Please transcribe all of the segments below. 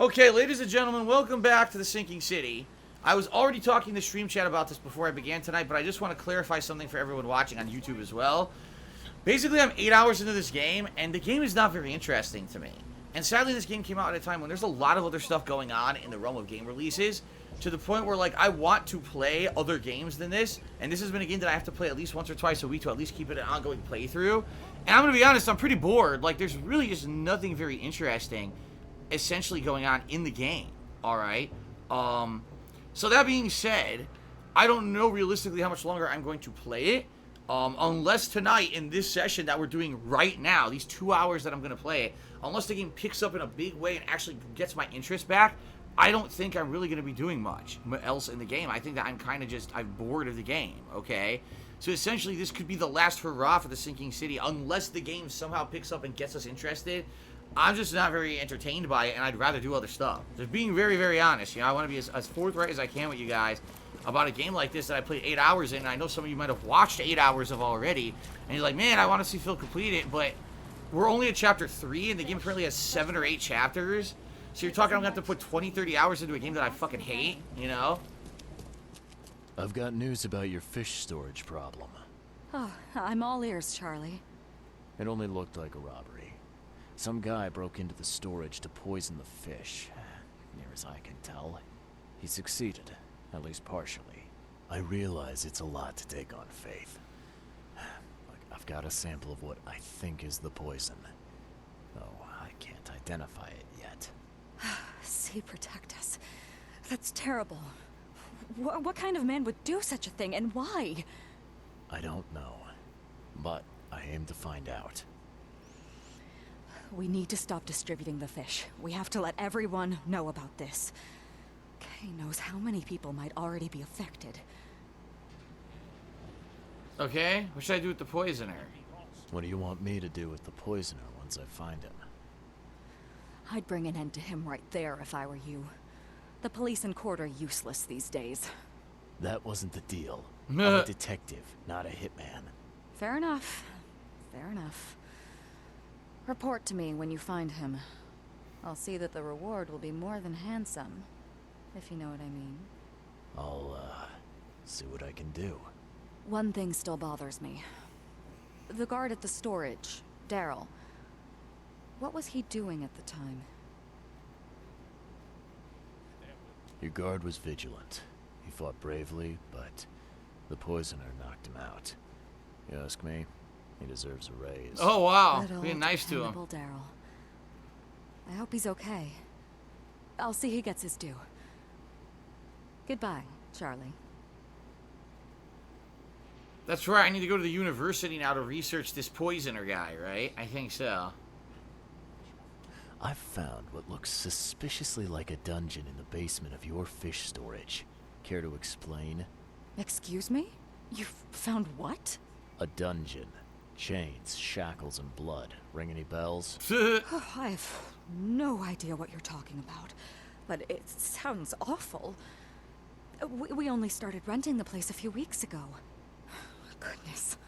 Okay, ladies and gentlemen, welcome back to the Sinking City. I was already talking to Stream Chat about this before I began tonight, but I just want to clarify something for everyone watching on YouTube as well. Basically, I'm 8 hours into this game, and the game is not very interesting to me. And sadly, this game came out at a time when there's a lot of other stuff going on in the realm of game releases, to the point where, like, I want to play other games than this, and this has been a game that I have to play at least once or twice a week to at least keep it an ongoing playthrough. And I'm going to be honest, I'm pretty bored. Like, there's really just nothing very interesting essentially going on in the game. Alright? So that being said, I don't know realistically how much longer I'm going to play it. Unless tonight, in this session that we're doing right now, these 2 hours that I'm going to play it, unless the game picks up in a big way and actually gets my interest back, I don't think I'm really going to be doing much else in the game. I think that I'm bored of the game, okay? So essentially, this could be the last hurrah for the Sinking City, unless the game somehow picks up and gets us interested. I'm just not very entertained by it, and I'd rather do other stuff. Just being very, very honest, you know, I want to be as forthright as I can with you guys about a game like this that I played 8 hours in, and I know some of you might have watched 8 hours of already, and you're like, man, I want to see Phil complete it, but we're only at chapter 3, and the game currently has 7 or 8 chapters, so you're talking I'm going to have to put 20, 30 hours into a game that I fucking hate, you know? I've got news about your fish storage problem. Oh, I'm all ears, Charlie. It only looked like a robbery. Some guy broke into the storage to poison the fish. Near as I can tell, he succeeded, at least partially. I realize it's a lot to take on faith. Look, I've got a sample of what I think is the poison, though I can't identify it yet. See, protect us. That's terrible. What kind of man would do such a thing, and why? I don't know, but I aim to find out. We need to stop distributing the fish. We have to let everyone know about this. Kay knows how many people might already be affected. Okay, what should I do with the poisoner? What do you want me to do with the poisoner once I find him? I'd bring an end to him right there if I were you. The police and court are useless these days. That wasn't the deal. I'm a detective, not a hitman. Fair enough. Fair enough. Report to me when you find him. I'll see that the reward will be more than handsome, if you know what I mean. I'll, see what I can do. One thing still bothers me. The guard at the storage, Daryl. What was he doing at the time? Your guard was vigilant. He fought bravely, but the poisoner knocked him out. You ask me, he deserves a raise. Oh, wow. Good Being old nice to him. Daryl. I hope he's okay. I'll see he gets his due. Goodbye, Charlie. That's right, I need to go to the university now to research this poisoner guy, right? I think so. I've found what looks suspiciously like a dungeon in the basement of your fish storage. Care to explain? Excuse me? You've found what? A dungeon. Chains, shackles, and blood. Ring any bells? Oh, I have no idea what you're talking about, but it sounds awful. We only started renting the place a few weeks ago. Goodness.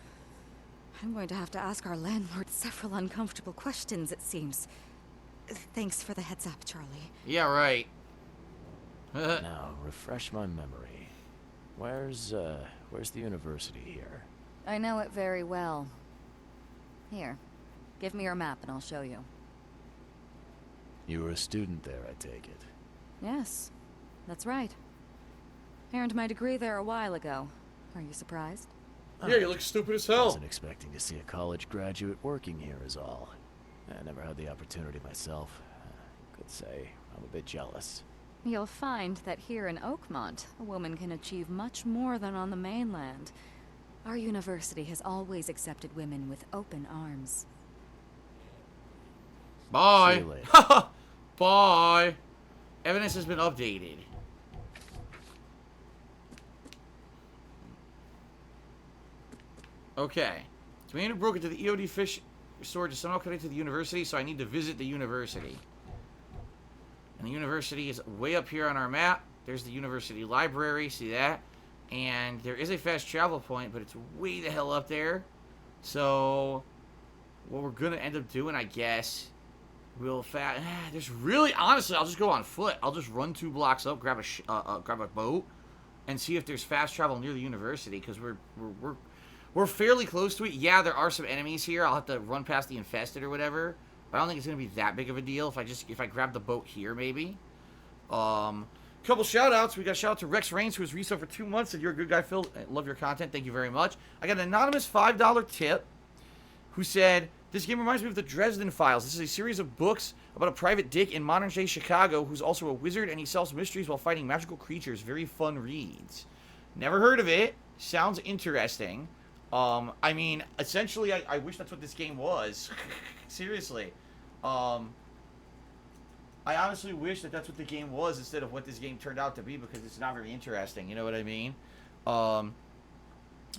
I'm going to have to ask our landlord several uncomfortable questions, it seems. Thanks for the heads up, Charlie. Yeah, right. Now, refresh my memory. Where's the university here? I know it very well. Here, give me your map and I'll show you. You were a student there, I take it. Yes, that's right. Earned my degree there a while ago. Are you surprised? Yeah, you look stupid as I hell. wasn't expecting to see a college graduate working here is all. I never had the opportunity myself. Could say I'm a bit jealous. You'll find that here in Oakmont, a woman can achieve much more than on the mainland. Our university has always accepted women with open arms. Bye. See you later. Bye. Evidence has been updated. Okay. Commander broke into the EOD fish storage is somehow connected to the university, so I need to visit the university. And the university is way up here on our map. There's the university library, see that? And there is a fast travel point, but it's way the hell up there. So, what we're going to end up doing, I guess, There's really, honestly, I'll just go on foot. I'll just run 2 blocks up, grab a boat, and see if there's fast travel near the university, because we're fairly close to it. Yeah, there are some enemies here. I'll have to run past the infested or whatever, but I don't think it's gonna be that big of a deal if I grab the boat here, maybe. Couple shout outs. We got a shout out to Rex Reigns, who was resub for 2 months. Said, "You're a good guy, Phil. I love your content. Thank you very much." I got an anonymous $5 tip who said, "This game reminds me of the Dresden Files. This is a series of books about a private dick in modern-day Chicago who's also a wizard, and he solves mysteries while fighting magical creatures. Very fun reads." Never heard of it. Sounds interesting. I mean, essentially, I wish that's what this game was. Seriously. I honestly wish that that's what the game was instead of what this game turned out to be, because it's not very interesting. You know what I mean?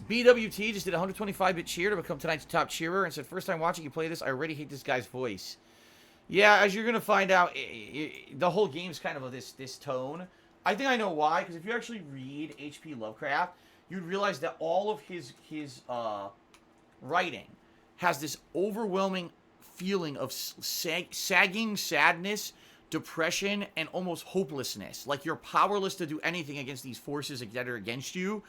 BWT just did a 125-bit cheer to become tonight's top cheerer and said, "First time watching you play this, I already hate this guy's voice." Yeah, as you're going to find out, the whole game's kind of this tone. I think I know why, because if you actually read H.P. Lovecraft, you'd realize that all of his writing has this overwhelming feeling of sagging sadness, depression, and almost hopelessness. Like you're powerless to do anything against these forces that are against you.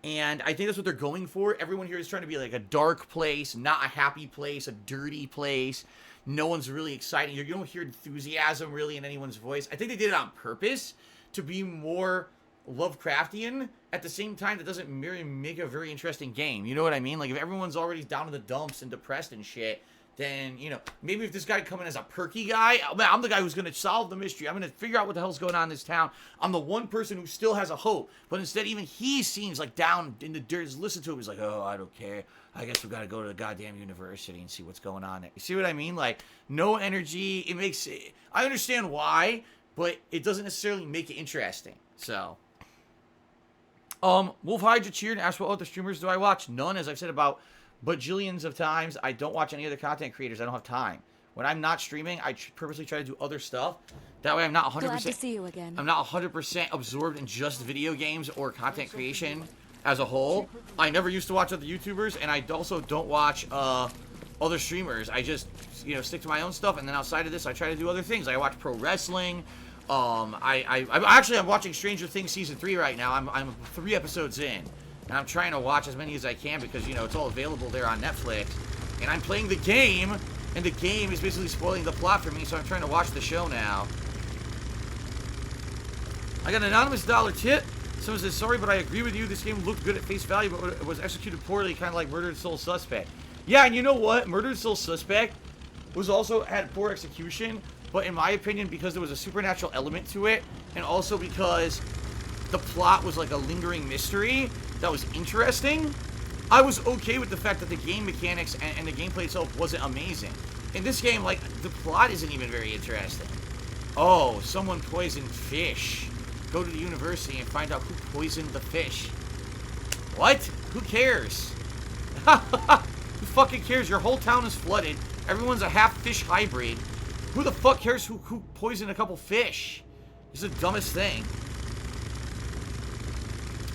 And I think that's what they're going for. Everyone here is trying to be like a dark place, not a happy place, a dirty place. No one's really excited. You don't hear enthusiasm really in anyone's voice. I think they did it on purpose to be more Lovecraftian. At the same time, that doesn't make a very interesting game. You know what I mean? Like if everyone's already down in the dumps and depressed and shit, then, you know, maybe if this guy come in as a perky guy, I'm the guy who's going to solve the mystery. I'm going to figure out what the hell's going on in this town. I'm the one person who still has a hope. But instead, even he seems like down in the dirt. Just listen to him. He's like, "Oh, I don't care. I guess we got to go to the goddamn university and see what's going on there." You see what I mean? Like, no energy. It makes it... I understand why, but it doesn't necessarily make it interesting. So... Wolf Hydra cheered and asked what other streamers do I watch. None, as I've said about bajillions of times. I don't watch any other content creators. I don't have time. When I'm not streaming, I purposely try to do other stuff. That way I'm not 100%... Glad to see you again. I'm not 100% absorbed in just video games or content creation as a whole. I never used to watch other YouTubers, and I also don't watch other streamers. I just, you know, stick to my own stuff, and then outside of this, I try to do other things. I watch pro wrestling. I'm watching Stranger Things Season 3 right now. I'm 3 episodes in. And I'm trying to watch as many as I can because, you know, it's all available there on Netflix. And I'm playing the game, and the game is basically spoiling the plot for me, so I'm trying to watch the show now. I got an anonymous $1 tip. Someone says, "Sorry, but I agree with you. This game looked good at face value, but it was executed poorly, kind of like Murdered Soul Suspect." Yeah, and you know what? Murdered Soul Suspect had poor execution, but in my opinion, because there was a supernatural element to it, and also because the plot was like a lingering mystery that was interesting, I was okay with the fact that the game mechanics and the gameplay itself wasn't amazing. In this game, like, the plot isn't even very interesting. Oh, someone poisoned fish. Go to the university and find out who poisoned the fish. What? Who cares? Who fucking cares? Your whole town is flooded. Everyone's a half fish hybrid. Who the fuck cares who poisoned a couple fish? It's the dumbest thing.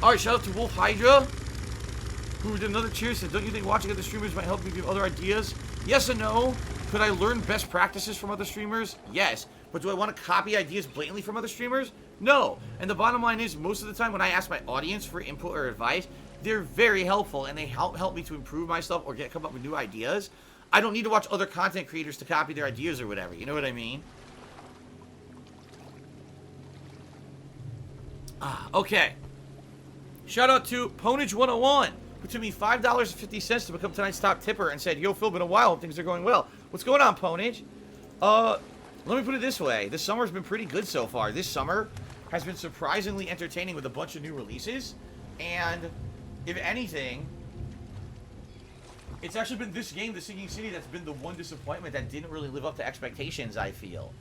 Alright, shout out to Wolf Hydra, who did another cheer, said, "Don't you think watching other streamers might help me give other ideas?" Yes and no. Could I learn best practices from other streamers? Yes. But do I want to copy ideas blatantly from other streamers? No. And the bottom line is, most of the time when I ask my audience for input or advice, they're very helpful, and they help me to improve my stuff or come up with new ideas. I don't need to watch other content creators to copy their ideas or whatever. You know what I mean? Okay. Shout out to Ponage101, who took me $5.50 to become tonight's top tipper and said, "Yo, Phil, been a while. Things are going well." What's going on, Ponage? Let me put it this way. This summer's been pretty good so far. This summer has been surprisingly entertaining with a bunch of new releases. And if anything, it's actually been this game, The Sinking City, that's been the one disappointment that didn't really live up to expectations, I feel.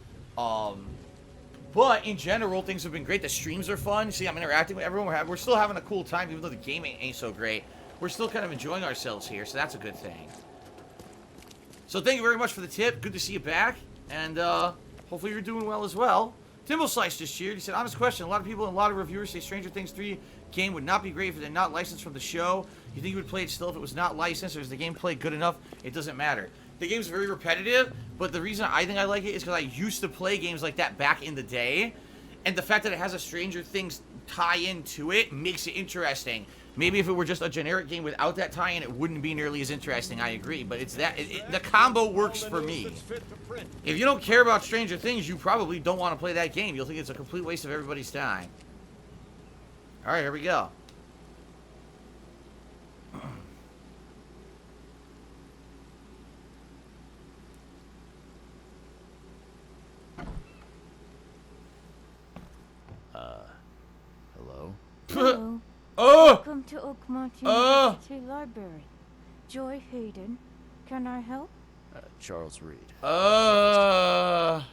But in general, things have been great. The streams are fun. See, I'm interacting with everyone. We're still having a cool time, even though the game ain't so great. We're still kind of enjoying ourselves here, so that's a good thing. So thank you very much for the tip. Good to see you back. And hopefully you're doing well as well. Timble Slice just cheered. He said, "Honest question. A lot of people and a lot of reviewers say Stranger Things 3 game would not be great if it had not licensed from the show. You think you would play it still if it was not licensed, or is the gameplay good enough? It doesn't matter." The game's very repetitive, but the reason I think I like it is because I used to play games like that back in the day, and the fact that it has a Stranger Things tie-in to it makes it interesting. Maybe if it were just a generic game without that tie-in, it wouldn't be nearly as interesting, I agree, but it's that, the combo works for me. If you don't care about Stranger Things, you probably don't want to play that game. You'll think it's a complete waste of everybody's time. Alright, here we go. Hello? Hello. Oh! Welcome to Oakmont University Library. Joy Hayden. Can I help? Charles Reed. Well,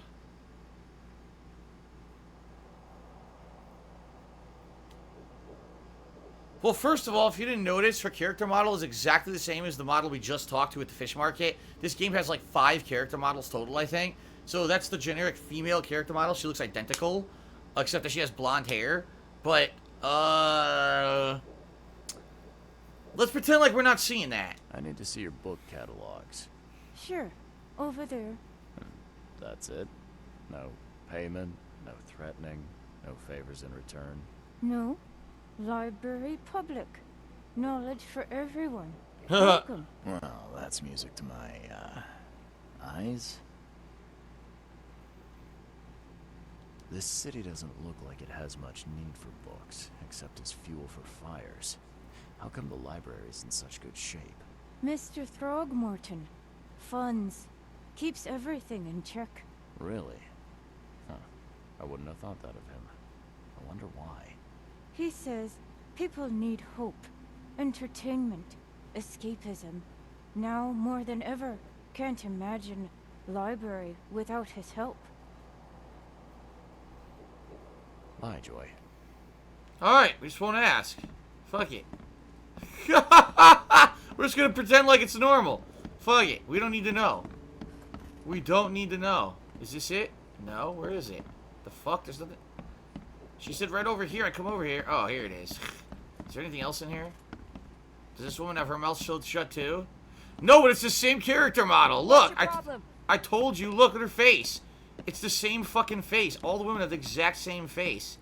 first of all, if you didn't notice, her character model is exactly the same as the model we just talked to at the fish market. This game has like 5 character models total, I think. So that's the generic female character model. She looks identical, except that she has blonde hair. But, let's pretend like we're not seeing that. I need to see your book catalogs. Sure. Over there. That's it? No payment, no threatening, no favors in return. No. Library public. Knowledge for everyone. Welcome. Well, that's music to my, eyes. This city doesn't look like it has much need for books, except as fuel for fires. How come the library's in such good shape? Mr. Throgmorton. Funds. Keeps everything in check. Really? Huh. I wouldn't have thought that of him. I wonder why. He says people need hope, entertainment, escapism. Now more than ever, can't imagine library without his help. Bye, Joy. Alright, we just won't ask. Fuck it. We're just gonna pretend like it's normal. Fuck it. We don't need to know. We don't need to know. Is this it? No? Where is it? The fuck? There's nothing. She said right over here. I come over here. Oh, here it is. Is there anything else in here? Does this woman have her mouth shut too? No, but it's the same character model. Look, I told you. Look at her face. It's the same fucking face. All the women have the exact same face.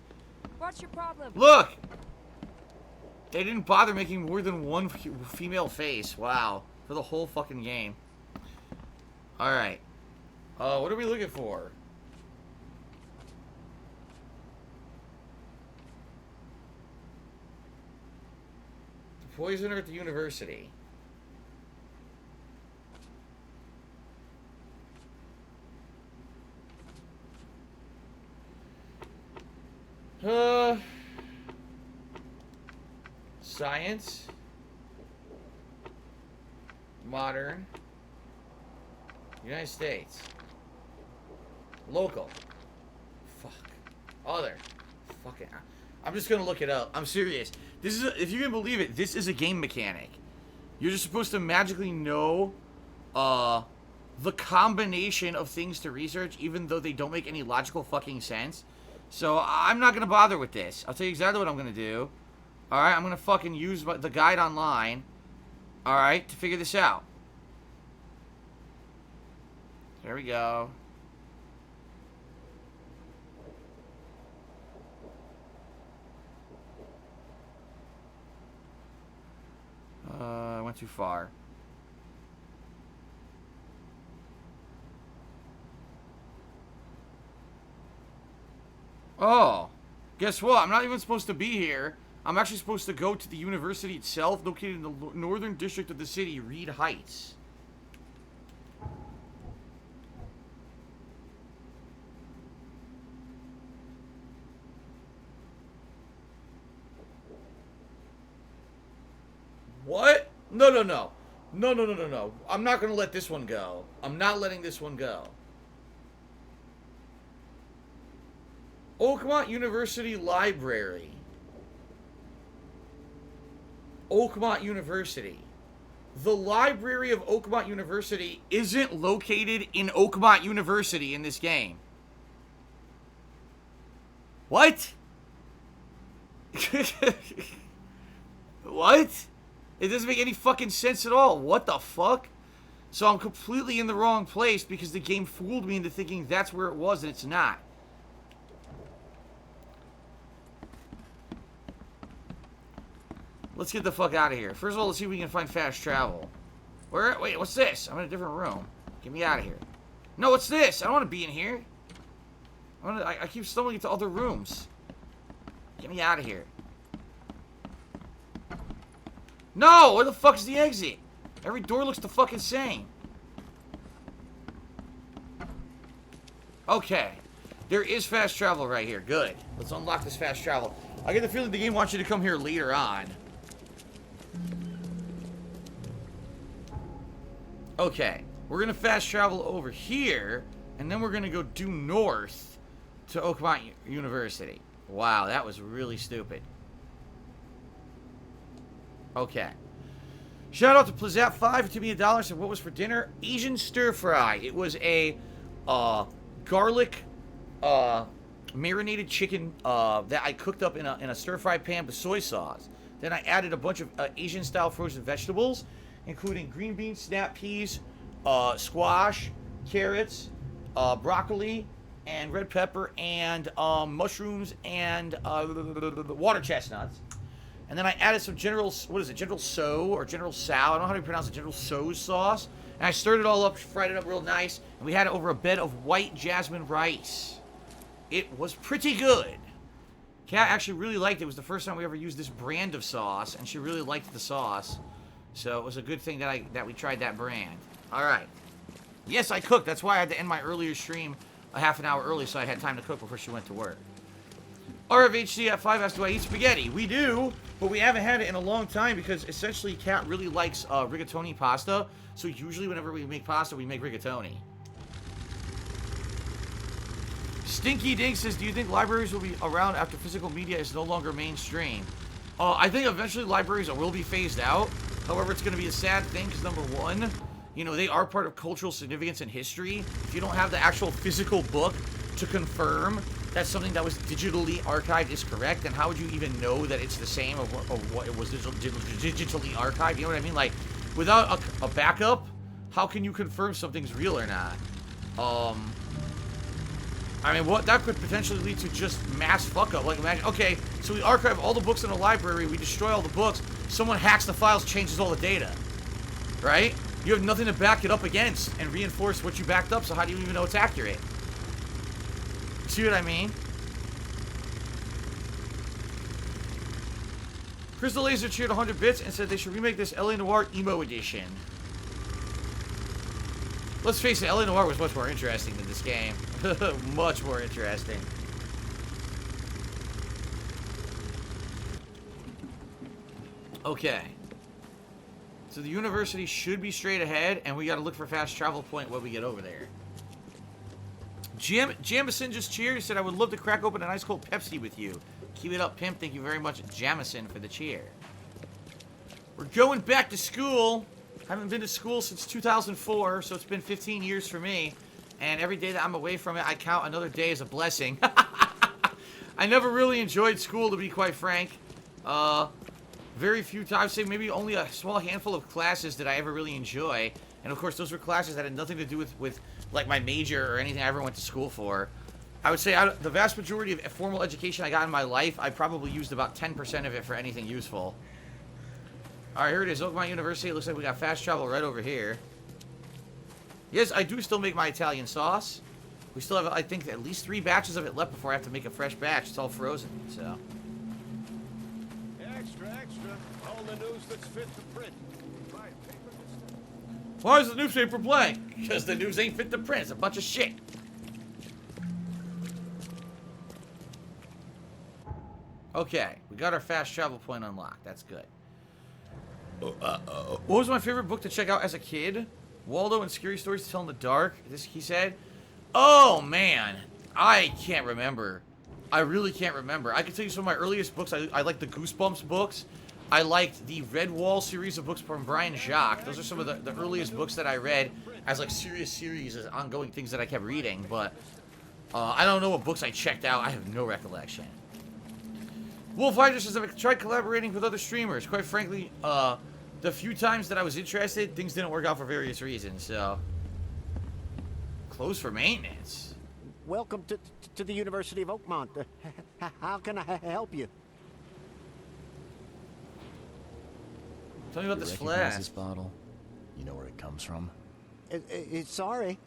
What's your problem? Look! They didn't bother making more than one female face. Wow. For the whole fucking game. Alright. What are we looking for? The poisoner at the university. Science. Modern. United States. Local. Fuck. Other. Fucking. I'm just gonna look it up. I'm serious. This is, if you can believe it, this is a game mechanic. You're just supposed to magically know, the combination of things to research, even though they don't make any logical fucking sense. So, I'm not gonna bother with this. I'll tell you exactly what I'm gonna do. Alright, I'm gonna fucking use the guide online. Alright, to figure this out. There we go. I went too far. Oh, guess what? I'm not even supposed to be here. I'm actually supposed to go to the university itself, located in the northern district of the city, Reed Heights. What? No, no, no. No, no, no, no, no. I'm not going to let this one go. I'm not letting this one go. Oakmont University Library. Oakmont University. The library of Oakmont University isn't located in Oakmont University in this game. What? What? It doesn't make any fucking sense at all. What the fuck? So I'm completely in the wrong place because the game fooled me into thinking that's where it was, and it's not. Let's get the fuck out of here. First of all, let's see if we can find fast travel. Where? Wait, what's this? I'm in a different room. Get me out of here. No, what's this? I don't want to be in here. I keep stumbling into other rooms. Get me out of here. No! Where the fuck is the exit? Every door looks the fucking same. Okay. There is fast travel right here. Good. Let's unlock this fast travel. I get the feeling the game wants you to come here later on. Okay. We're going to fast travel over here, and then we're going to go due north to Oakmont University. Wow, that was really stupid. Okay. Shout out to Plazat5 for giving me $1. Said what was for dinner? Asian stir fry. It was a garlic marinated chicken that I cooked up in a stir fry pan with soy sauce. Then I added a bunch of Asian style frozen vegetables, including green beans, snap peas, squash, carrots, broccoli, and red pepper, and mushrooms, and water chestnuts. And then I added some General So, or General Sal, I don't know how to pronounce it, General So's sauce. And I stirred it all up, fried it up real nice, and we had it over a bed of white jasmine rice. It was pretty good. Kat actually really liked it. It was the first time we ever used this brand of sauce, and she really liked the sauce. So it was a good thing that we tried that brand. Alright. Yes, I cooked. That's why I had to end my earlier stream a half an hour early, so I had time to cook before she went to work. RFHC at 5 asks, do I eat spaghetti? We do, but we haven't had it in a long time because essentially Kat really likes rigatoni pasta. So usually whenever we make pasta, we make rigatoni. Stinky Dink says, do you think libraries will be around after physical media is no longer mainstream? I think eventually libraries will be phased out. However, it's going to be a sad thing because number one, you know, they are part of cultural significance and history. If you don't have the actual physical book to confirm that something that was digitally archived is correct, then how would you even know that it's the same of what it was digitally archived? You know what I mean? Like, without a backup, how can you confirm something's real or not? I mean, what that could potentially lead to just mass fuck up. Like, imagine, okay, so we archive all the books in the library, we destroy all the books, someone hacks the files, changes all the data, right? You have nothing to back it up against and reinforce what you backed up, so how do you even know it's accurate? See what I mean? Crystal Laser cheered 100 bits and said they should remake this LA Noire Emo Edition. Let's face it, LA Noire was much more interesting than this game. Much more interesting. Okay. So the university should be straight ahead, and we gotta look for fast travel point when we get over there. Jamison just cheered. He said, I would love to crack open an ice cold Pepsi with you. Keep it up, pimp. Thank you very much, Jamison, for the cheer. We're going back to school. Haven't been to school since 2004, so it's been 15 years for me. And every day that I'm away from it, I count another day as a blessing. I never really enjoyed school, to be quite frank. Very few times, say maybe only a small handful of classes that I ever really enjoy. And of course, those were classes that had nothing to do with like my major or anything I ever went to school for. I would say the vast majority of formal education I got in my life, I probably used about 10% of it for anything useful. Alright, here it is, Oakmont University. It looks like we got fast travel right over here. Yes, I do still make my Italian sauce. We still have, I think, at least 3 batches of it left before I have to make a fresh batch. It's all frozen, so. Extra, extra. All the news that's fit to print. Why is the newspaper blank? Because the news ain't fit to print. It's a bunch of shit. Okay, we got our fast travel point unlocked. That's good. What was my favorite book to check out as a kid? Waldo and Scary Stories to Tell in the Dark. This, he said. Oh, man. I can't remember. I really can't remember. I can tell you some of my earliest books. I like the Goosebumps books. I liked the Red Wall series of books from Brian Jacques. Those are some of the earliest books that I read as like serious series, as ongoing things that I kept reading. But I don't know what books I checked out. I have no recollection. Wolf Hydra says, I've tried collaborating with other streamers. Quite frankly, the few times that I was interested, things didn't work out for various reasons, so. Closed for maintenance. Welcome to the University of Oakmont. How can I help you? Tell me about You this recognize flask. this bottle? You know where it comes from? Sorry.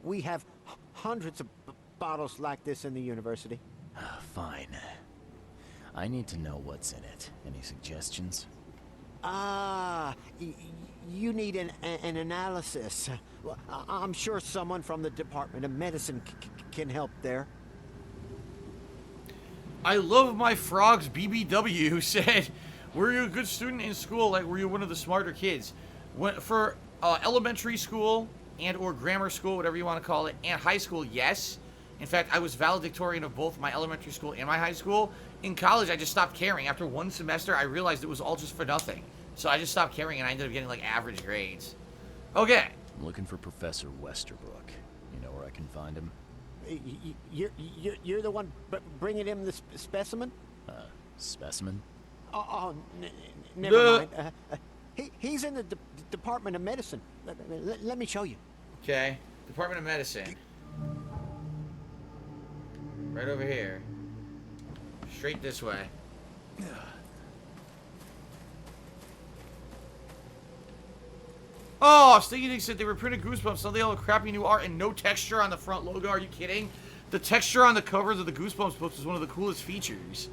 We have hundreds of bottles like this in the university. Fine. I need to know what's in it. Any suggestions? You need an analysis. Well, I'm sure someone from the Department of Medicine can help there. I love my frogs BBW who said, were you a good student in school? Like, were you one of the smarter kids? For elementary school and or grammar school, whatever you want to call it, and high school, yes. In fact, I was valedictorian of both my elementary school and my high school. In college, I just stopped caring. After one semester, I realized it was all just for nothing. So I just stopped caring, and I ended up getting, like, average grades. Okay. I'm looking for Professor Westerbrook. You know where I can find him? You're the one bringing him the specimen? Specimen? Never mind. He's in the Department of Medicine. Let me show you. Okay. Department of Medicine. Right over here. Straight this way. Oh, Stinky Dick said they were printed Goosebumps, so they all have crappy new art and no texture on the front logo. Are you kidding? The texture on the covers of the Goosebumps books was one of the coolest features.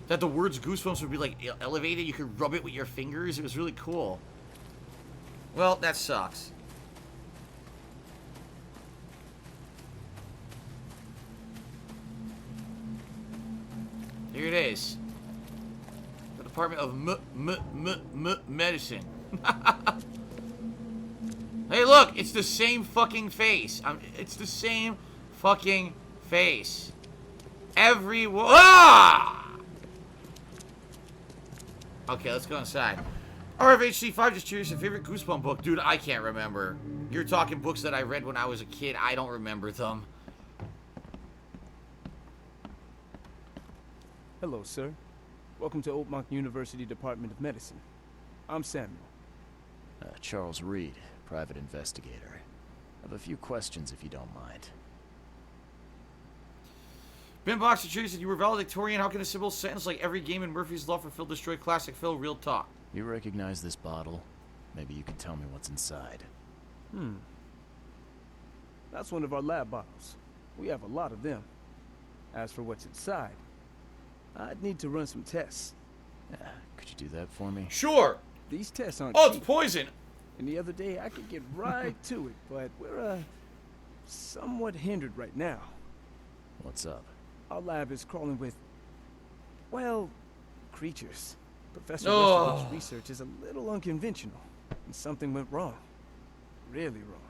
That the words Goosebumps would be, like, elevated. You could rub it with your fingers. It was really cool. Well, that sucks. Here it is. The Department of Medicine. Hey, look! It's the same fucking face. It's the same fucking face. Everyone. Ah! Okay, let's go inside. RFHC5, just curious, your favorite Goosebump book? Dude, I can't remember. You're talking books that I read when I was a kid. I don't remember them. Hello, sir. Welcome to Oakmont University Department of Medicine. I'm Samuel. Charles Reed, private investigator. I have a few questions if you don't mind. Ben Boxer Tree said you were valedictorian. How can a simple sentence like every game in Murphy's Law for Phil destroy classic Phil? Real talk. You recognize this bottle? Maybe you can tell me what's inside. That's one of our lab bottles. We have a lot of them. As for what's inside, I'd need to run some tests. Could you do that for me? Sure. These tests aren't Oh, it's cheap. poison. And the other day I could get right to it, but we're somewhat hindered right now. What's up? Our lab is crawling with, well, creatures. Professor Oh. Westerbrook's research is a little unconventional, and something went wrong. Really wrong.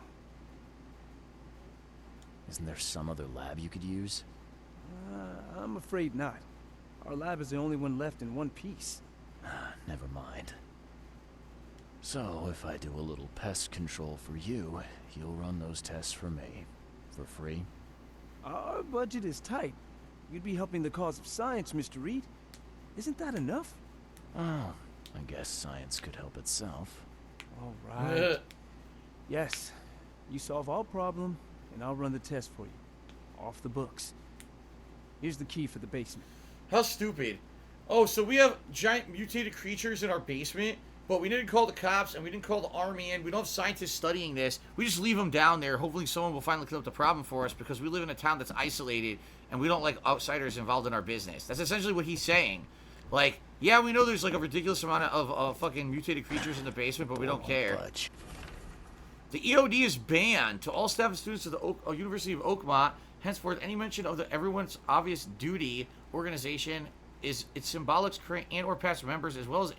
Isn't there some other lab you could use? I'm afraid not. Our lab is the only one left in one piece. Never mind. So, if I do a little pest control for you, you'll run those tests for me. For free? Our budget is tight. You'd be helping the cause of science, Mr. Reed. Isn't that enough? Oh, I guess science could help itself. All right. Yes. You solve our problem, and I'll run the test for you. Off the books. Here's the key for the basement. How stupid. Oh, so we have giant mutated creatures in our basement, but we didn't call the cops and we didn't call the army in. We don't have scientists studying this. We just leave them down there. Hopefully someone will finally clear up the problem for us because we live in a town that's isolated and we don't like outsiders involved in our business. That's essentially what he's saying. Like, yeah, we know there's like a ridiculous amount of fucking mutated creatures in the basement, but we don't care. Fudge. The EOD is banned to all staff and students of the University of Oakmont. Henceforth, any mention of everyone's obvious duty organization is its symbolic current and or past members, as well as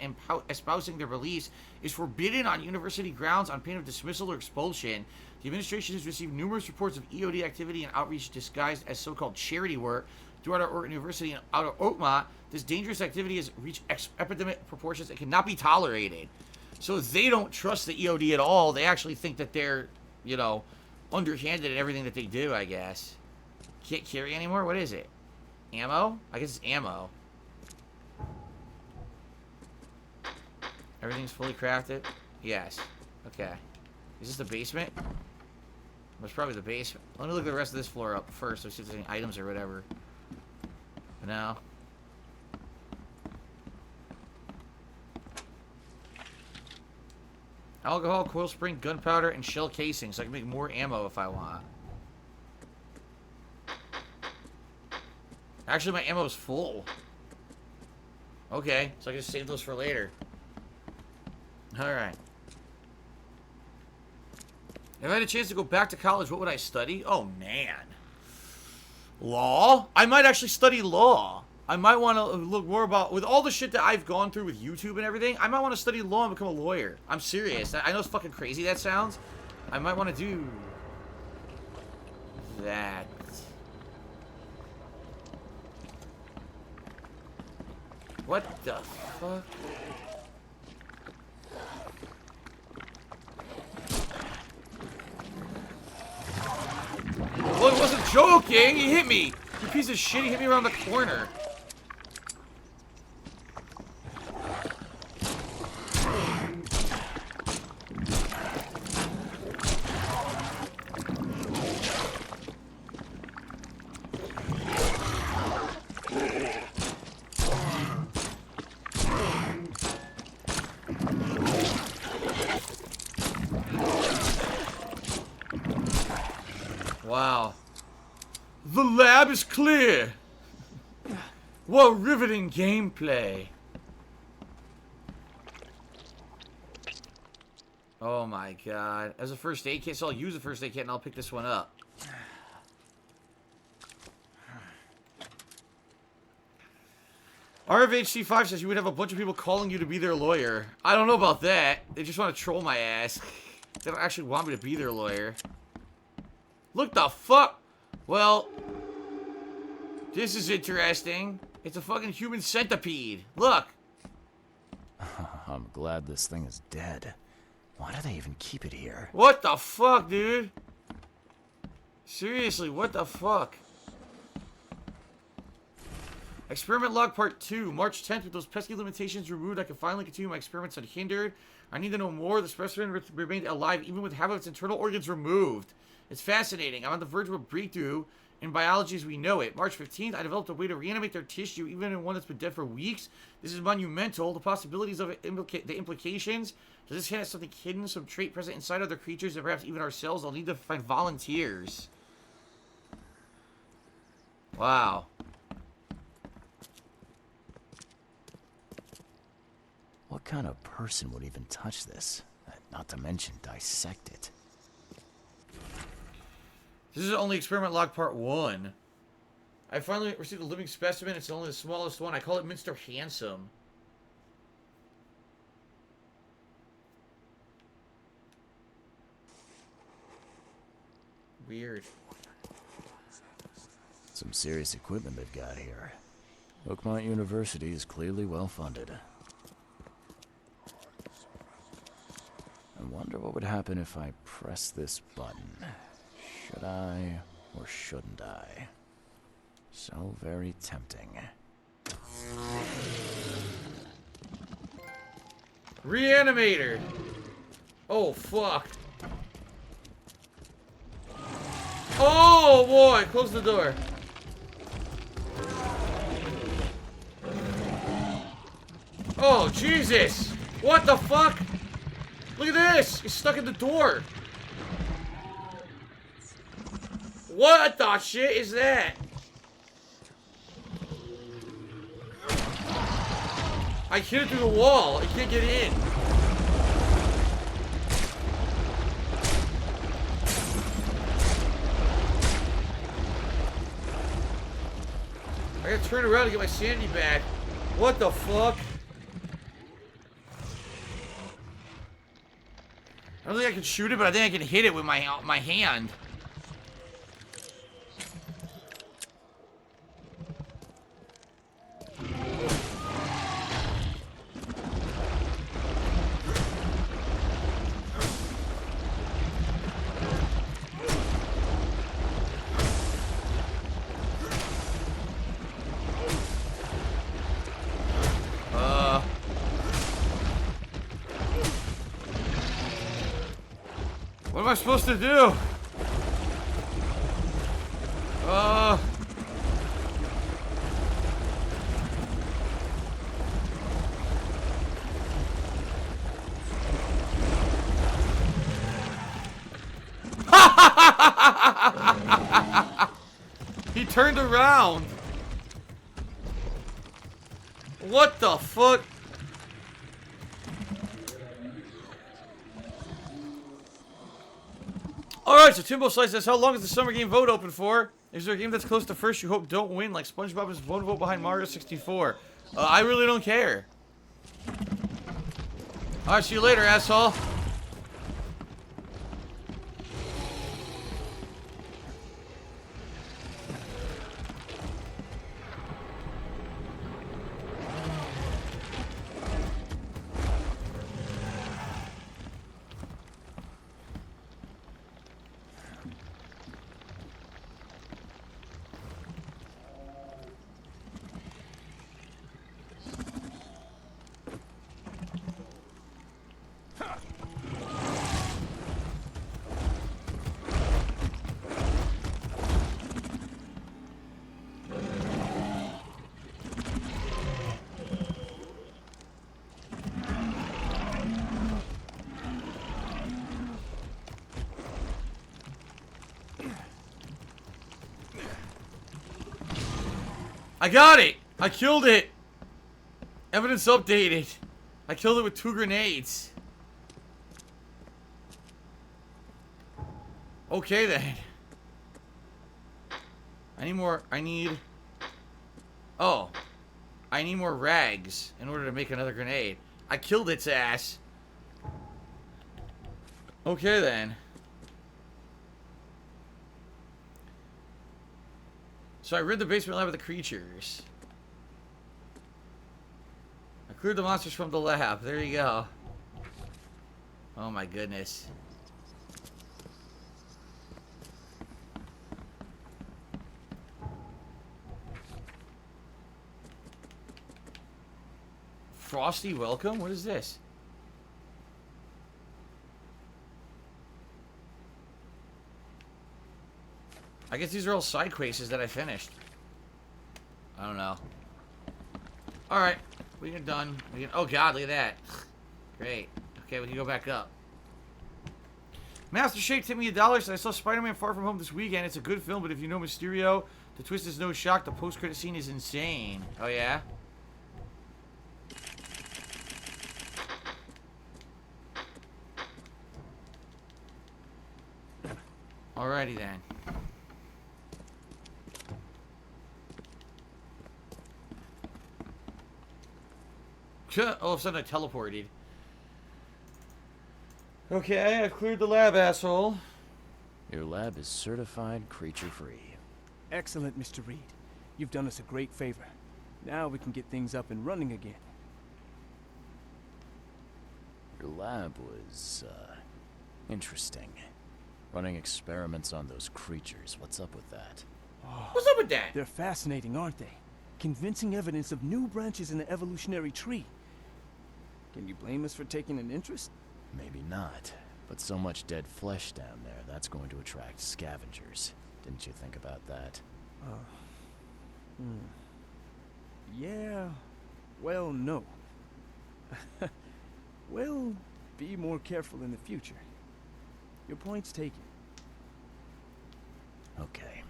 espousing their beliefs, is forbidden on university grounds on pain of dismissal or expulsion. The administration has received numerous reports of EOD activity and outreach disguised as so-called charity work throughout our university and out of Oakmont. This dangerous activity has reached epidemic proportions that cannot be tolerated. So they don't trust the EOD at all. They actually think that they're, you know, underhanded in everything that they do, I guess. Can't carry anymore? What is it? Ammo? I guess it's ammo. Everything's fully crafted? Yes. Okay. Is this the basement? It's probably the basement. Let me look the rest of this floor up first so see if there's any items or whatever. No. Alcohol, coil spring, gunpowder, and shell casing, so I can make more ammo if I want. Actually, my ammo is full. Okay, so I can just save those for later. Alright. If I had a chance to go back to college, what would I study? Oh, man. Law? I might actually study law. I might want to look more about, with all the shit that I've gone through with YouTube and everything, I might want to study law and become a lawyer. I'm serious. I know it's fucking crazy that sounds. I might want to do that. What the fuck? Well, he wasn't joking. He hit me. You piece of shit. He hit me around the corner. Wow. The lab is clear. What riveting gameplay. Oh my god. As a first aid kit, so I'll use a first aid kit and I'll pick this one up. RFHC5 says you would have a bunch of people calling you to be their lawyer. I don't know about that. They just want to troll my ass. They don't actually want me to be their lawyer. Look the fuck! Well, this is interesting. It's a fucking human centipede. Look! I'm glad this thing is dead. Why do they even keep it here? What the fuck, dude? Seriously, what the fuck? Experiment log part 2. March 10th, with those pesky limitations removed, I can finally continue my experiments unhindered. I need to know more. The specimen remained alive even with half of its internal organs removed. It's fascinating. I'm on the verge of a breakthrough in biology as we know it. March 15th, I developed a way to reanimate their tissue, even in one that's been dead for weeks. This is monumental. The possibilities of it, the implications. Does this hint at something hidden, some trait present inside other creatures, and perhaps even ourselves? I'll need to find volunteers. Wow. What kind of person would even touch this? Not to mention dissect it. This is only experiment log part 1. I finally received a living specimen. It's only the smallest one. I call it Mr. Handsome. Weird. Some serious equipment they've got here. Oakmont University is clearly well funded. I wonder what would happen if I press this button. Should I or shouldn't I? So very tempting. Reanimator! Oh, fuck. Oh, boy! Close the door. Oh, Jesus! What the fuck? Look at this! He's stuck in the door. What the shit is that? I hit it through the wall. I can't get in. I gotta turn around to get my sanity back. What the fuck? I don't think I can shoot it, but I think I can hit it with my hand. What am I supposed to do? He turned around. What the fuck? Alright, so Timbo Slice says, how long is the summer game vote open for? Is there a game that's close to first you hope don't win, like SpongeBob is one vote behind Mario 64? I really don't care. Alright, see you later, asshole. I got it! I killed it! Evidence updated. I killed it with 2 grenades. Okay then. I need more rags in order to make another grenade. I killed its ass. Okay then. So I rid the basement lab of the creatures. I cleared the monsters from the lab. There you go. Oh my goodness. Frosty welcome? What is this? I guess these are all side quests that I finished. I don't know. Alright. We are done. Oh god, look at that. Great. Okay, we can go back up. Master Shape tipped me $1. Said I saw Spider-Man Far From Home this weekend. It's a good film, but if you know Mysterio, the twist is no shock. The post-credit scene is insane. Oh yeah? Alrighty then. All of a sudden I teleported. Okay, I've cleared the lab, asshole. Your lab is certified creature-free. Excellent, Mr. Reed. You've done us a great favor. Now we can get things up and running again. Your lab was, interesting. Running experiments on those creatures. What's up with that? What's up with that? They're fascinating, aren't they? Convincing evidence of new branches in the evolutionary tree. Can you blame us for taking an interest? Maybe not. But so much dead flesh down there, that's going to attract scavengers. Didn't you think about that? Yeah. Well, no. We'll be more careful in the future. Your point's taken. Okay.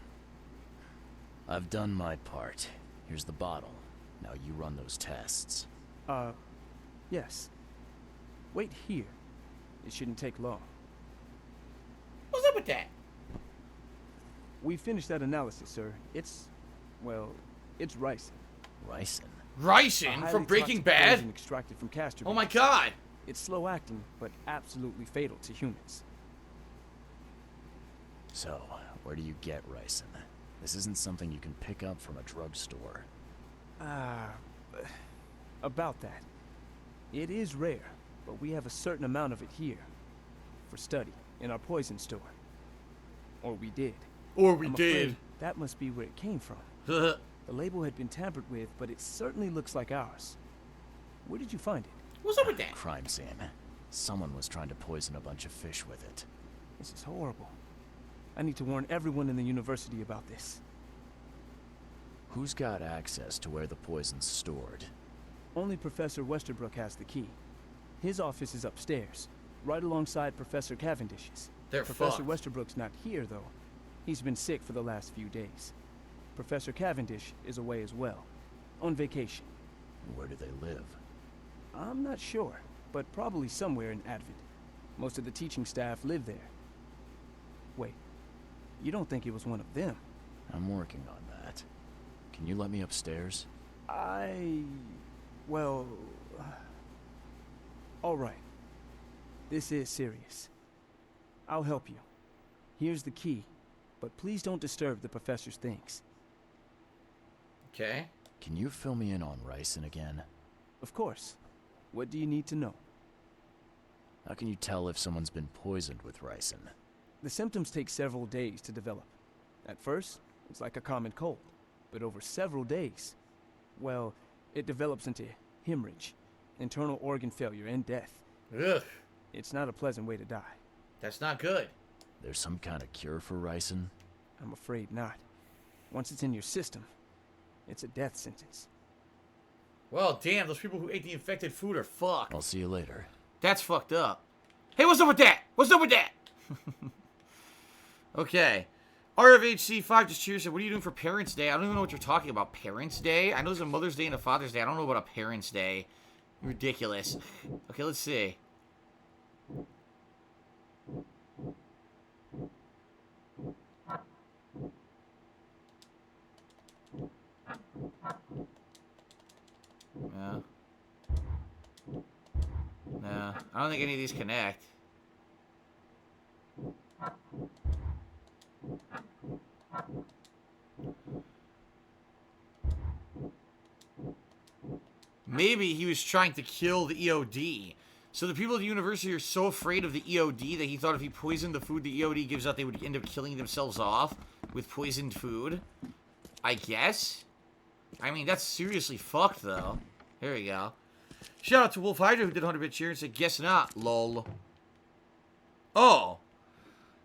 I've done my part. Here's the bottle. Now you run those tests. Yes. Wait here. It shouldn't take long. What's up with that? We finished that analysis, sir. It's ricin. Ricin? A Ricin highly from Breaking toxic Bad? poison extracted from castor Oh my beans. god! It's slow acting, but absolutely fatal to humans. So, where do you get ricin? This isn't something you can pick up from a drugstore. About that. It is rare, but we have a certain amount of it here. For study, in our poison store. Or we did. Or we I'm did. afraid that must be where it came from. The label had been tampered with, but it certainly looks like ours. Where did you find it? What's up with that? Crime scene. Someone was trying to poison a bunch of fish with it. This is horrible. I need to warn everyone in the university about this. Who's got access to where the poison's stored? Only Professor Westerbrook has the key. His office is upstairs, right alongside Professor Cavendish's. They're Professor fucked. Westerbrook's not here, though. He's been sick for the last few days. Professor Cavendish is away as well, on vacation. Where do they live? I'm not sure, but probably somewhere in Advent. Most of the teaching staff live there. Wait, you don't think it was one of them? I'm working on that. Can you let me upstairs? Well... all right. This is serious. I'll help you. Here's the key, but please don't disturb the professor's things. Okay. Can you fill me in on ricin again? Of course. What do you need to know? How can you tell if someone's been poisoned with ricin? The symptoms take several days to develop. At first, it's like a common cold, but over several days, well, it develops into hemorrhage, internal organ failure, and death. Ugh. It's not a pleasant way to die. That's not good. There's some kind of cure for ricin? I'm afraid not. Once it's in your system, it's a death sentence. Well, damn, those people who ate the infected food are fucked. I'll see you later. That's fucked up. Hey, what's up with that? What's up with that? Okay. RFHC5 just cheers said, what are you doing for Parents' Day? I don't even know what you're talking about. Parents' Day? I know there's a Mother's Day and a Father's Day. I don't know about a Parents' Day. Ridiculous. Okay, let's see. No. No. I don't think any of these connect. Maybe he was trying to kill the EOD. So the people at the university are so afraid of the EOD that he thought if he poisoned the food the EOD gives out, they would end up killing themselves off with poisoned food. I guess? I mean, that's seriously fucked, though. Here we go. Shout out to Wolf Hydra, who did 100-bit cheer and said, guess not, lol. Oh.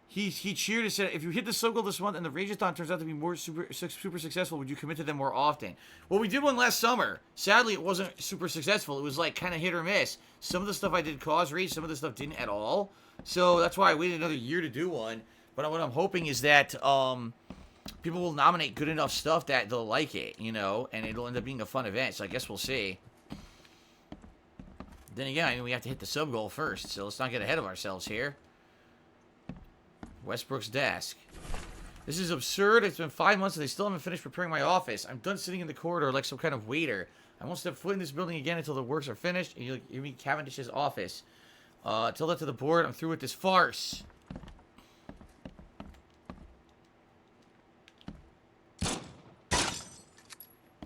He cheered and said, if you hit the sub goal this month and the Rageathon turns out to be more super successful, would you commit to them more often? Well, we did one last summer. Sadly, it wasn't super successful. It was like kind of hit or miss. Some of the stuff I did cause rage, some of the stuff didn't at all. So that's why I waited another year to do one. But what I'm hoping is that people will nominate good enough stuff that they'll like it, you know, and it'll end up being a fun event. So I guess we'll see. Then again, I mean, we have to hit the sub goal first, so let's not get ahead of ourselves here. Westbrook's desk. This is absurd. It's been 5 months and they still haven't finished preparing my office. I'm done sitting in the corridor like some kind of waiter. I won't step foot in this building again until the works are finished. And you mean Cavendish's office. Tell that to the board. I'm through with this farce.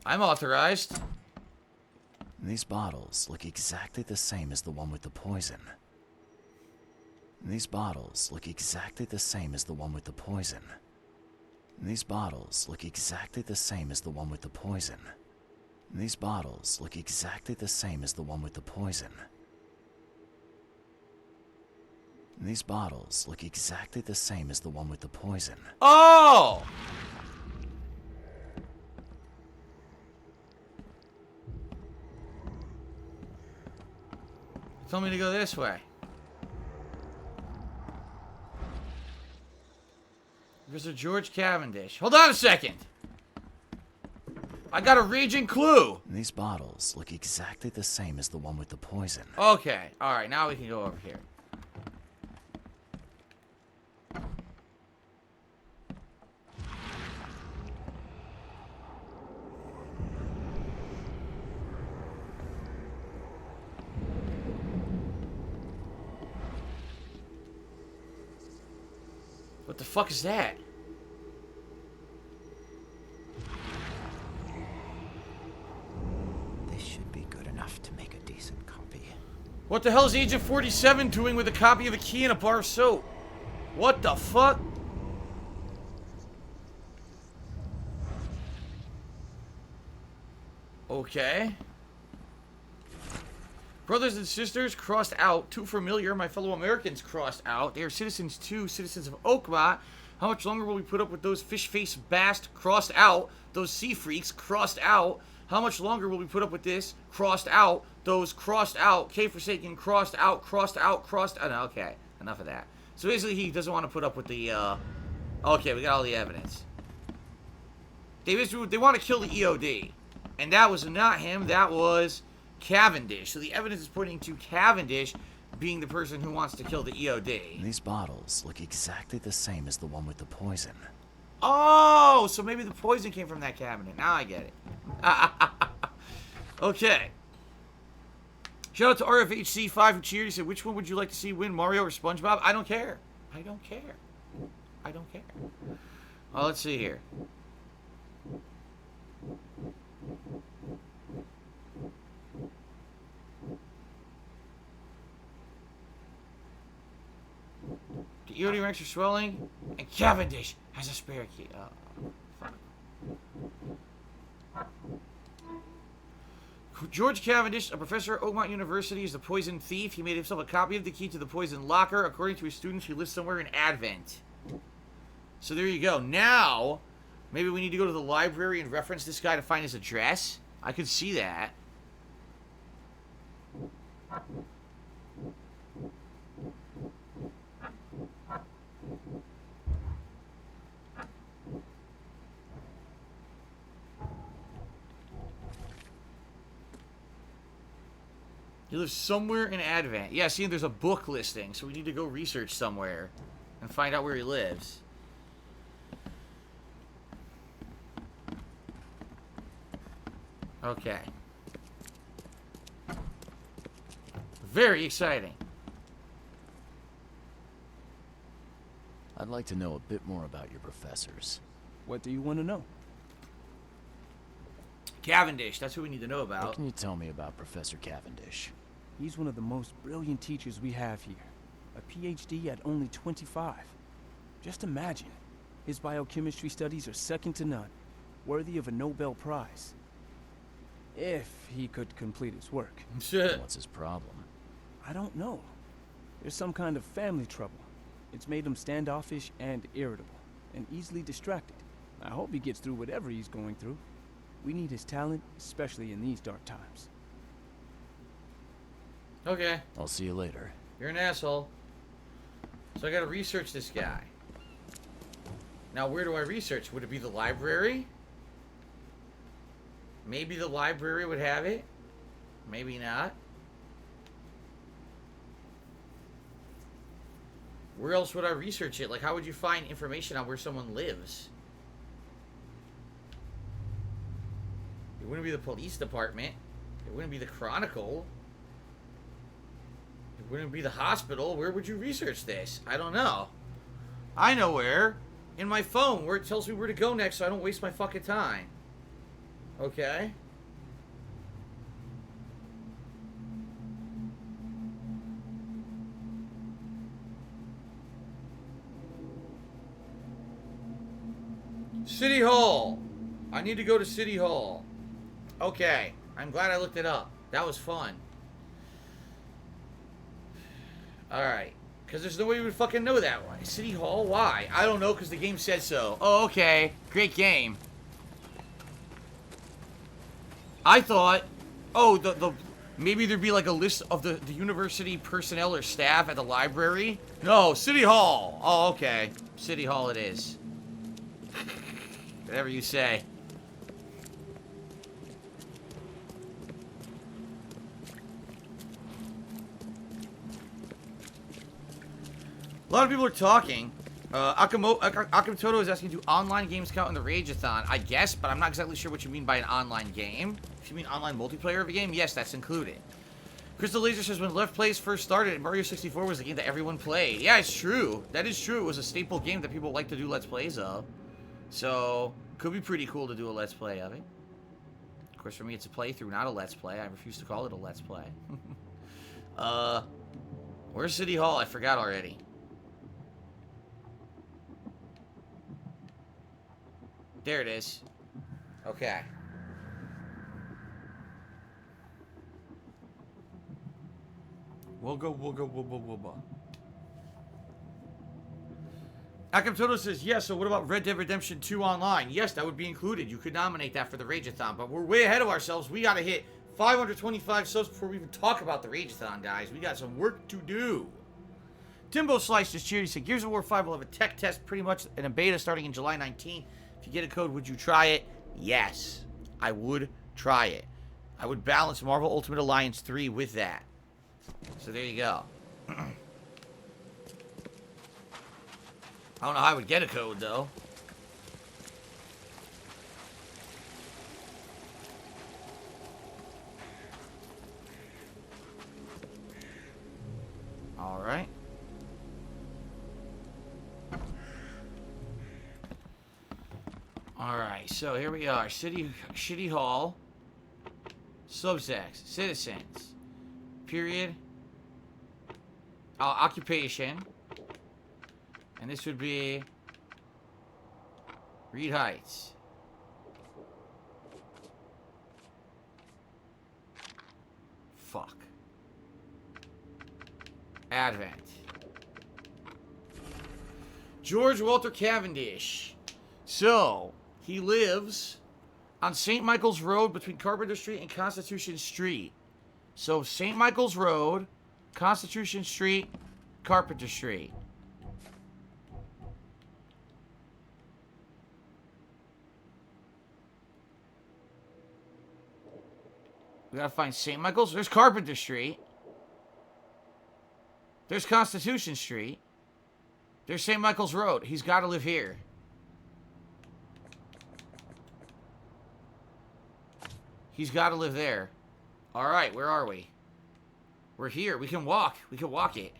I'm authorized. These bottles look exactly the same as the one with the poison. These bottles look exactly the same as the one with the poison. These bottles look exactly the same as the one with the poison. These bottles look exactly the same as the one with the poison. These bottles look exactly the same as the one with the poison. Oh! Told me to go this way. Professor George Cavendish. Hold on a second. I got a raging clue. These bottles look exactly the same as the one with the poison. Okay. All right. Now we can go over here. What the fuck is that? This should be good enough to make a decent copy. What the hell is Agent 47 doing with a copy of a key and a bar of soap? What the fuck? Okay. Brothers and sisters crossed out. Too familiar. My fellow Americans crossed out. They are citizens too. Citizens of Oakmont. How much longer will we put up with those fish-faced bast crossed out? Those sea freaks crossed out. How much longer will we put up with this? Crossed out. Those crossed out. K Forsaken crossed out. Crossed out. Crossed out. No, okay. Enough of that. So basically he doesn't want to put up with the, Okay, we got all the evidence. They want to kill the EOD. And that was not him. That was Cavendish. So the evidence is pointing to Cavendish being the person who wants to kill the EOD. These bottles look exactly the same as the one with the poison. Oh, so maybe the poison came from that cabinet. Now I get it. Okay. Shout out to RFHC5 who cheered. He said, which one would you like to see win, Mario or SpongeBob? I don't care. I don't care. I don't care. Oh, let's see here. The EOD ranks are swelling, and Cavendish has a spare key. Oh, fuck. George Cavendish, a professor at Oakmont University, is the poison thief. He made himself a copy of the key to the poison locker. According to his students, he lives somewhere in Advent. So there you go. Now, maybe we need to go to the library and reference this guy to find his address. I could see that. He lives somewhere in Advent. Yeah, see, there's a book listing, so we need to go research somewhere and find out where he lives. Okay. Very exciting. I'd like to know a bit more about your professors. What do you want to know? Cavendish, that's who we need to know What about. can you tell me about Professor Cavendish? He's one of the most brilliant teachers we have here. A PhD at only 25. Just imagine. His biochemistry studies are second to none. Worthy of a Nobel Prize. If he could complete his work. What's his problem? I don't know. There's some kind of family trouble. It's made him standoffish and irritable, and easily distracted. I hope he gets through whatever he's going through. We need his talent, especially in these dark times. Okay. I'll see you later. You're an asshole. So I gotta research this guy. Now, where do I research? Would it be the library? Maybe the library would have it. Maybe not. Where else would I research it? Like, how would you find information on where someone lives? It wouldn't be the police department. It wouldn't be the Chronicle. It wouldn't be the hospital. Where would you research this? I don't know. I know where. In my phone, where it tells me where to go next so I don't waste my fucking time. Okay. City Hall. I need to go to City Hall. Okay. I'm glad I looked it up. That was fun. Alright. Because there's no way we would fucking know that one. City Hall? Why? I don't know because the game said so. Oh, okay. Great game. I thought, oh, maybe there'd be like a list of the university personnel or staff at the library. No, City Hall. Oh, okay. City Hall it is. Whatever you say. A lot of people are talking. Akamoto is asking, do online games count in the Rageathon? I guess, but I'm not exactly sure what you mean by an online game. If you mean online multiplayer of a game, yes, that's included. Crystal Laser says, when Left Plays first started, Mario 64 was the game that everyone played. Yeah, it's true. That is true. It was a staple game that people like to do Let's Plays of. So, could be pretty cool to do a Let's Play of it. Of course, for me, it's a playthrough, not a Let's Play. I refuse to call it a Let's Play. Where's City Hall? I forgot already. There it is. Okay. Wooga, wooga, wooga, wooga. Akam Toto says, yes, so what about Red Dead Redemption 2 Online? Yes, that would be included. You could nominate that for the Rageathon, but we're way ahead of ourselves. We gotta hit 525 subs before we even talk about the Rageathon, guys. We got some work to do. Timbo Slice just cheered. He said, Gears of War 5 will have a tech test pretty much in a beta starting in July 19th. If you get a code, would you try it? Yes, I would try it. I would balance Marvel Ultimate Alliance 3 with that. So there you go. I don't know how I would get a code, though. Alright. Alright, so here we are. City Hall. Subjects. Citizens. Period. Occupation. And this would be Reed Heights. Fuck. Advent. George Walter Cavendish. So, he lives on St. Michael's Road between Carpenter Street and Constitution Street. So, St. Michael's Road, Constitution Street, Carpenter Street. We gotta find St. Michael's. There's Carpenter Street. There's Constitution Street. There's St. Michael's Road. He's gotta live here. He's gotta live there. Alright, where are we? We're here. We can walk. We can walk it.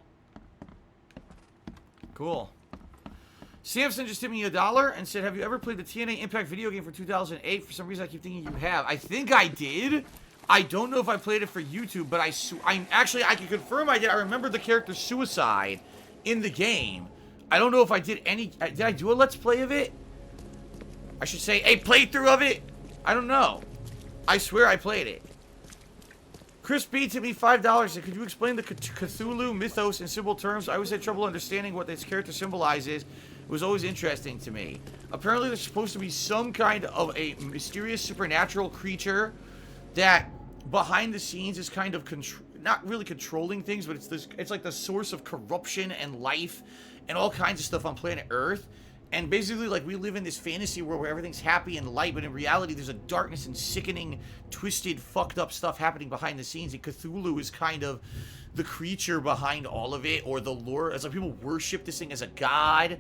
Cool. Samson just hit me $1 and said, have you ever played the TNA Impact video game for 2008? For some reason, I keep thinking you have. I think I did. I don't know if I played it for YouTube, but I can confirm I did. I remember the character Suicide in the game. I don't know if I did any... Did I do a Let's Play of it? I should say a playthrough of it? I don't know. I swear I played it. Chris B to me $5 said, could you explain the Cthulhu mythos in simple terms? I always had trouble understanding what this character symbolizes. It was always interesting to me. Apparently there's supposed to be some kind of a mysterious supernatural creature that behind the scenes is kind of not really controlling things, but it's like the source of corruption and life and all kinds of stuff on planet Earth. And basically, like, we live in this fantasy world where everything's happy and light, but in reality there's a darkness and sickening, twisted, fucked up stuff happening behind the scenes, and Cthulhu is kind of the creature behind all of it, or the lore. It's like people worship this thing as a god.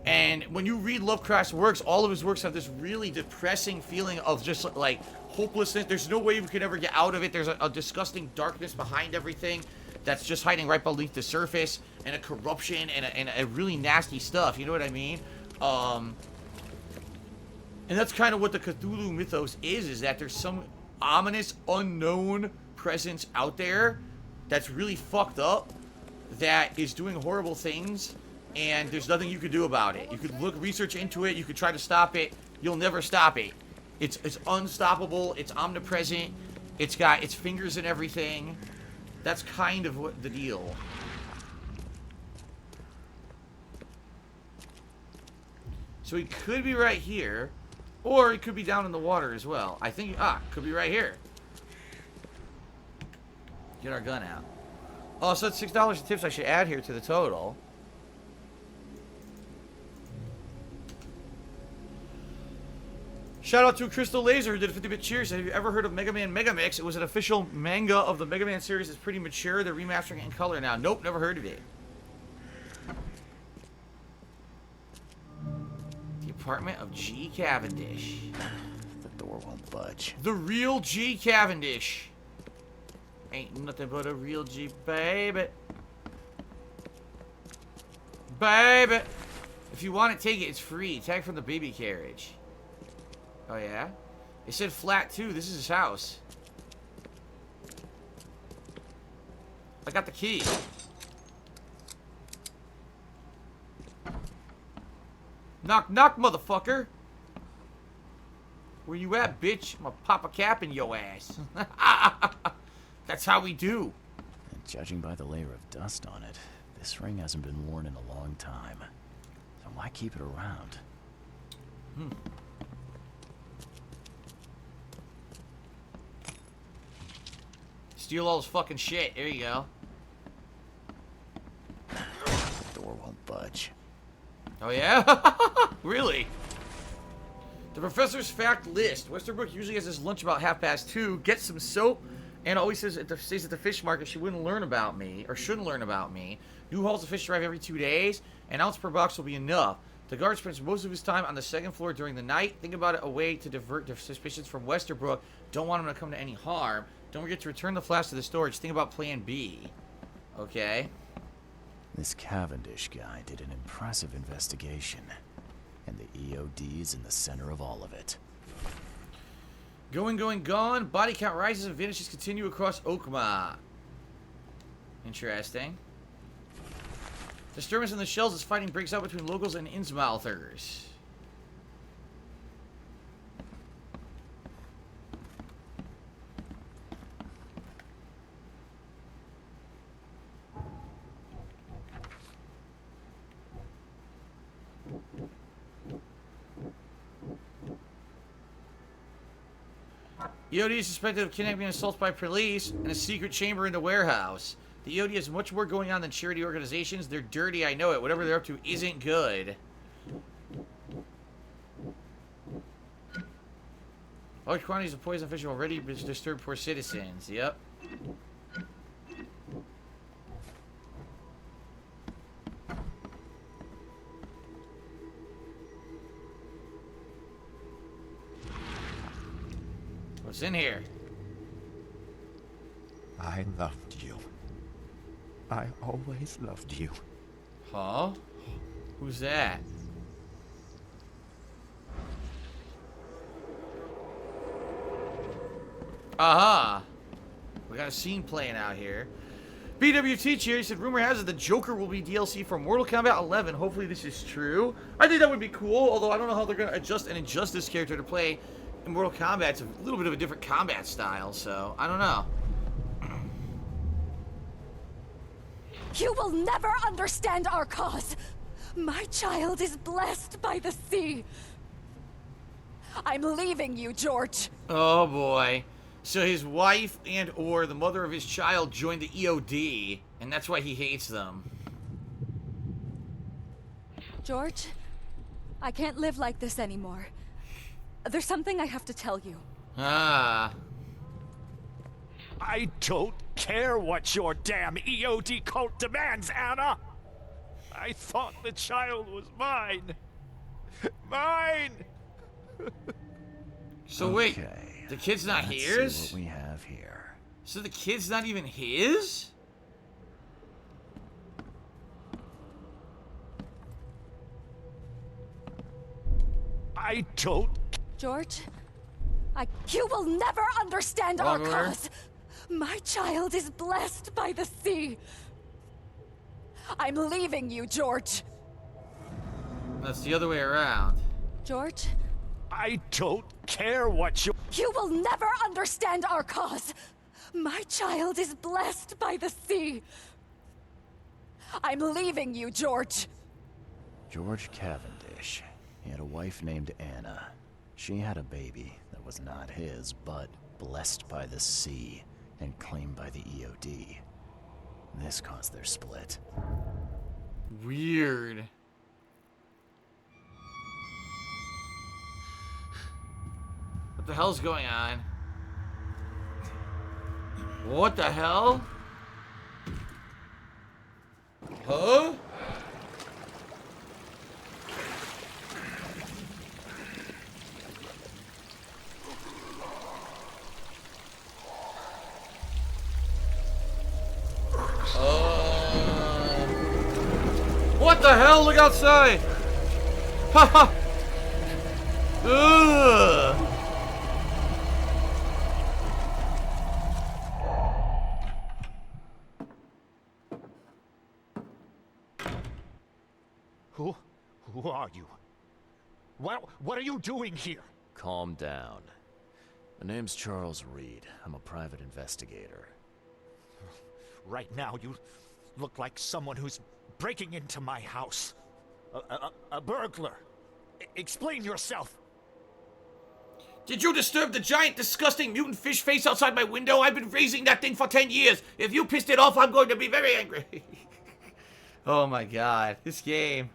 And when you read Lovecraft's works, all of his works have this really depressing feeling of just like hopelessness. There's no way we could ever get out of it. There's a disgusting darkness behind everything that's just hiding right beneath the surface, and a corruption and a really nasty stuff. You know what I mean? And that's kind of what the Cthulhu mythos is that there's some ominous, unknown presence out there that's really fucked up, that is doing horrible things, and there's nothing you could do about it. You could research into it, you could try to stop it, you'll never stop it. It's unstoppable, it's omnipresent, it's got its fingers in everything. That's kind of what the deal. So he could be right here, or he could be down in the water as well. I think, could be right here. Get our gun out. Oh, so that's $6 in tips I should add here to the total. Shout out to Crystal Laser who did a 50-bit cheers. Have you ever heard of Mega Man Megamix? It was an official manga of the Mega Man series. It's pretty mature. They're remastering it in color now. Nope, never heard of it. The apartment of G. Cavendish. The door won't budge. The real G. Cavendish. Ain't nothing but a real G, baby. Baby. If you want it, take it. It's free. Tag from the baby carriage. Oh, yeah? It said flat, too. This is his house. I got the key. Knock, knock, motherfucker. Where you at, bitch? I'm gonna pop a cap in your ass. That's how we do. Judging by the layer of dust on it, this ring hasn't been worn in a long time. So why keep it around? Steal all his fucking shit. There you go. Door won't budge. Oh, yeah? Really? The professor's fact list. Westerbrook usually has his lunch about 2:30. Gets some soap. And always says at the fish market she wouldn't learn about me. Or shouldn't learn about me. New hauls of fish arrive every 2 days. An ounce per box will be enough. The guard spends most of his time on the second floor during the night. Think about it, a way to divert the suspicions from Westerbrook. Don't want him to come to any harm. Don't forget to return the flask to the storage. Think about plan B. Okay. This Cavendish guy did an impressive investigation. And the EOD's in the center of all of it. Going, gone. Body count rises and vanishes continue across Oakma. Interesting. Disturbance in the shells as fighting breaks out between locals and Innsmouthers. EOD is suspected of kidnapping and assault by police in a secret chamber in the warehouse. The EOD has much more going on than charity organizations. They're dirty, I know it. Whatever they're up to isn't good. Large quantities of poison fish have already disturbed poor citizens. Yep. What's in here? I loved you. I always loved you. Huh? Who's that? Aha! We got a scene playing out here. BWT Cheer said, rumor has it the Joker will be DLC for Mortal Kombat 11. Hopefully this is true. I think that would be cool, although I don't know how they're going to adjust an Injustice character to play in Mortal Kombat. It's a little bit of a different combat style, so I don't know. You will never understand our cause. My child is blessed by the sea. I'm leaving you, George. Oh boy. So his wife and or the mother of his child joined the EOD, and that's why he hates them. George, I can't live like this anymore. There's something I have to tell you. Ah. I don't care what your damn EOD cult demands, Anna! I thought the child was mine. Mine! So wait, Okay, the kid's not let's his? see what we have here. So the kid's not even his? I don't. George, you will never understand our Wrong order. cause. My child is blessed by the sea. I'm leaving you, George. That's the other way around. George, I don't care what you. you will never understand our cause. My child is blessed by the sea. I'm leaving you, George. George Cavendish. He had a wife named Anna. She had a baby that was not his, but blessed by the sea and claimed by the EOD. This caused their split. Weird. What the hell's going on? What the hell? Huh? What the hell? Look outside! Haha! Ugh! Who are you? What are you doing here? Calm down. The name's Charles Reed. I'm a private investigator. Right now, you look like someone who's breaking into my house. A burglar. Explain yourself. Did you disturb the giant, disgusting mutant fish face outside my window? I've been raising that thing for 10 years. If you pissed it off, I'm going to be very angry. Oh my god. This game.